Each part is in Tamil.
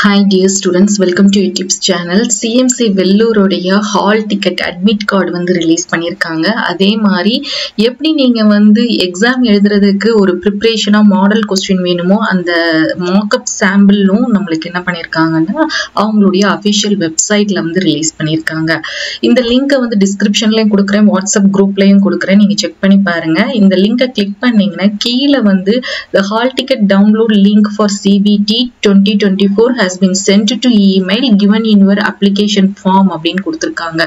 Hi dear students, welcome to YouTube's channel. CMC வெல்லூரோடைய ஹால் டிக்கெட் அட்மிட் கார்டு வந்து ரிலீஸ் பண்ணியிருக்காங்க. அதே மாதிரி எப்படி நீங்கள் வந்து எக்ஸாம் எழுதுறதுக்கு ஒரு ப்ரிப்ரேஷனாக மாடல் கொஸ்டின் வேணுமோ அந்த மார்க்அப் சாம்பிளும் நம்மளுக்கு என்ன பண்ணியிருக்காங்கன்னா அவங்களுடைய அஃபிஷியல் வெப்சைட்டில் வந்து ரிலீஸ் பண்ணியிருக்காங்க. இந்த லிங்கை வந்து டிஸ்கிரிப்ஷன்லையும் கொடுக்குறேன், வாட்ஸ்அப் குரூப்லையும் கொடுக்குறேன், நீங்கள் செக் பண்ணி பாருங்கள். இந்த லிங்கை கிளிக் பண்ணிங்கன்னா கீழே வந்து the hall ticket download link for CBT 2024 has been sent to email given in your application form அப்படின்னு கொடுத்திருக்காங்க.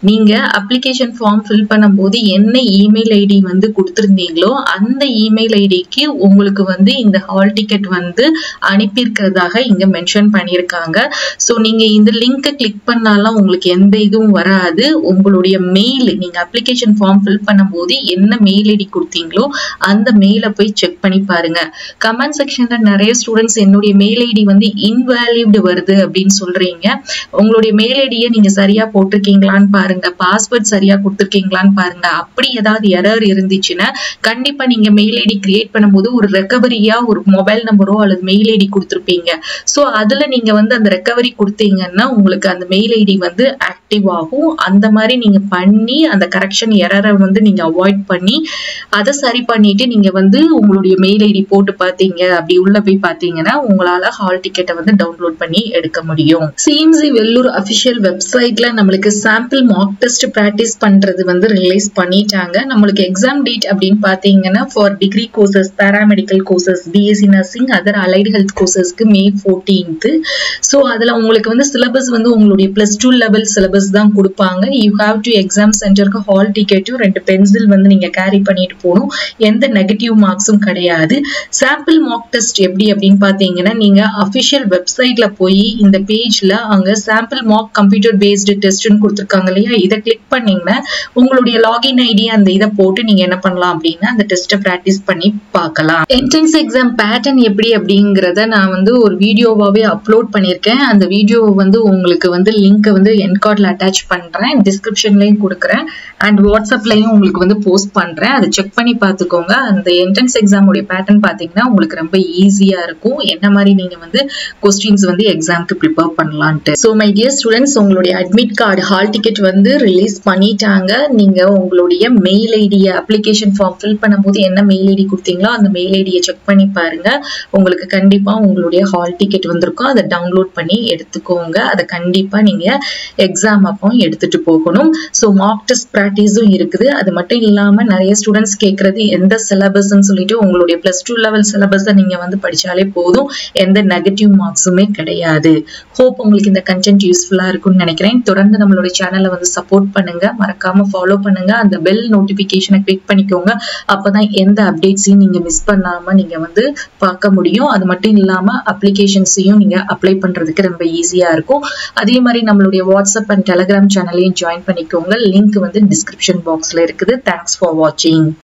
நீங்க application form fill பண்ணும்போது என்ன இமெயில் ஐடி வந்து கொடுத்திருந்தீங்களோ அந்த இமெயில் ஐடிக்கு உங்களுக்கு வந்து இந்த ஹால் டிக்கெட் வந்து அனுப்பியிருக்கிறதாக இங்க மென்ஷன் பண்ணியிருக்காங்க. ஸோ நீங்க இந்த லிங்கை கிளிக் பண்ணாலும் உங்களுக்கு எந்த இதுவும் வராது. உங்களுடைய மெயில், நீங்க அப்ளிகேஷன் ஃபார்ம் ஃபில் பண்ணும்போது என்ன மெயில் ஐடி கொடுத்தீங்களோ அந்த மெயிலை போய் செக் பண்ணி பாருங்க. கமெண்ட் செக்ஷன்ல நிறைய ஸ்டூடெண்ட்ஸ் என்னுடைய மெயில் ஐடி வந்து இன்வாலிட் வருது அப்படின்னு சொல்றீங்க. உங்களுடைய மெயில் ஐடியை நீங்க சரியா போட்டிருக்கீங்களான்னு பாருங்க, பாஸ்வேர்ட் சரியா கொடுத்துருக்கீங்களான்னு பாருங்க. அப்படி ஏதாவது எரர் இருந்துச்சுன்னா கண்டிப்பா நீங்க மெயில் ஐடி கிரியேட் பண்ணும்போது ஒரு ரெக்கவரியா ஒரு மொபைல் நம்பரோ அல்லது மெயில் ஐடி கொடுத்துருப்பீங்க. ஸோ அதுல நீங்க வந்து அந்த ரெக்கவரி கொடுத்தீங்கன்னா உங்களுக்கு அந்த மெயில் ஐடி வந்து ஆக்டிவ் ஆகும். அந்த மாதிரி நீங்க பண்ணி அந்த கரெக்ஷன் எரரை வந்து நீங்க அவாய்ட் பண்ணி அதை சரி பண்ணிட்டு நீங்க வந்து உங்களுடைய மெயில் ஐடி போட்டு பார்த்தீங்க, அப்படி உள்ள போய் பார்த்தீங்கன்னா உங்களால ஹால் டிக்கெட்டை வந்து டவுன்லோட் பண்ணி எடுக்க முடியும். சிஎம்சி வெல்லூர் அபிஷியல் வெப்சைட்ல நம்மளுக்கு சாம்பிள் மார்க் டெஸ்ட் பிராக்டிஸ் பண்றது வந்து ரிலீஸ் பண்ணிட்டாங்க. நம்மளுக்கு எக்ஸாம் டேட் அப்படின்னு பாத்தீங்கன்னா for degree courses, paramedical courses, BSc nursing, other allied health கோர்சஸ்க்கு May 14th. ஸோ அதுல உங்களுக்கு வந்து சிலபஸ் வந்து உங்களுடைய +2 லெவல் சிலபஸ் தான் கொடுப்பாங்க. யூ ஹாவ் டு எக்ஸாம் சென்டருக்கு ஹால் டிக்கெட்டும் 2 பென்சில் வந்து நீங்க கேரி பண்ணிட்டு போகணும். எந்த நெகட்டிவ் மார்க்ஸும் கிடையாது. சாம்பிள் மார்க் டெஸ்ட் எப்படி அப்படின்னு பாத்தீங்கன்னா நீங்க அபிஷியல் வெப்சைட்ல போய் இந்த பேஜ்ல அங்க சாம்பிள் மார்க் கம்ப்யூட்டர் பேஸ்டு டெஸ்ட்னு கொடுத்துருக்காங்க இல்லையா, இதை கிளிக் பண்ணீங்கன்னா உங்களுடைய லாகின் ஐடி அந்த இதை போட்டு நீங்க என்ன பண்ணலாம் அப்படின்னா அந்த டெஸ்ட்டை பிராக்டிஸ் பண்ணி பார்க்கலாம். என்ட்ரன்ஸ் எக்ஸாம் பேட்டர்ன் எப்படி அப்படிங்கிறத நான் வந்து ஒரு வீடியோவாவே அப்லோட் பண்ணியிருக்கேன். அந்த வீடியோவை வந்து உங்களுக்கு வந்து லிங்க் வந்து என் கார்டில் அட்டாச் பண்றேன், டிஸ்கிரிப்ஷன்லையும் கொடுக்குறேன் அண்ட் வாட்ஸ்அப்லையும் உங்களுக்கு வந்து போஸ்ட் பண்றேன். அதை செக் பண்ணி பார்த்துக்கோங்க. அந்த என்ட்ரன்ஸ் எக்ஸாமுடைய பேட்டர்ன் பார்த்தீங்கன்னா உங்களுக்கு ரொம்ப ஈஸியா இருக்கும். என்ன மாதிரி நீங்க வந்து கொஸ்டின்ஸ் வந்து எக்ஸாம்க்கு ப்ரிப்பேர் பண்ணலான்ட்டு. ஸோ மை டியர் ஸ்டூடெண்ட்ஸ், உங்களுடைய அட்மிட் கார்டு ஹால் டிக்கெட் வந்து ரிலீஸ் பண்ணிட்டாங்க. நீங்க உங்களுடைய மெயில் ஐடியை அப்ளிகேஷன் ஃபார்ம் ஃபில் பண்ணும்போது என்ன மெயில் ஐடி கொடுத்தீங்களோ அந்த மெயில் ஐடியை செக் பண்ணி பாருங்க. உங்களுக்கு கண்டிப்பா உங்களுடைய ஹால் டிக்கெட் வந்திருக்கும். அதை டவுன்லோட் பண்ணி எடுத்துக்கோங்க. அதை கண்டிப்பா நீங்க எக்ஸாம் அப்போ எடுத்துட்டு போகணும். ஸோ மார்க் டெஸ்ட் ப்ராக்டிஸும் இருக்குது. அது மட்டும் இல்லாம நிறைய ஸ்டூடெண்ட்ஸ் கேட்கறது எந்த சிலபஸ்ன்னு சொல்லிட்டு உங்களுடைய +2 லெவல் சிலபஸை நீங்க வந்து படிச்சாலே போதும், எந்த நெகட்டிவ் மார்க்ஸுமே கிடையாது. ஹோப் உங்களுக்கு இந்த கண்டென்ட் யூஸ்ஃபுல்லா இருக்கும்னு நினைக்கிறேன். தொடர்ந்து நம்மளுடைய சேனலை வந்து சப்போர்ட் பண்ணுங்க, மறக்காம ஃபாலோ பண்ணுங்க, அந்த பெல் நோட்டிபிகேஷனை கிளிக் பண்ணிக்கோங்க. அப்பதான் எந்த அப்டேட்ஸையும் நீங்க மிஸ் பண்ணாம நீங்க வந்து பார்க்க முடியும். அது மட்டும் இல்லாம அப்ளிகேஷன்ஸையும் நீங்க அப்ளை பண்றதுக்கு ரொம்ப ஈஸியா இருக்கும். அதே மாதிரி நம்மளுடைய வாட்ஸ்அப் அண்ட் டெலிகிராம் சேனலையும் ஜாயின் பண்ணிக்கோங்க. லிங்க் வந்து டிஸ்கிரிப்ஷன் பாக்ஸ்ல இருக்குது. தேங்க்ஸ் ஃபார் வாட்சிங்.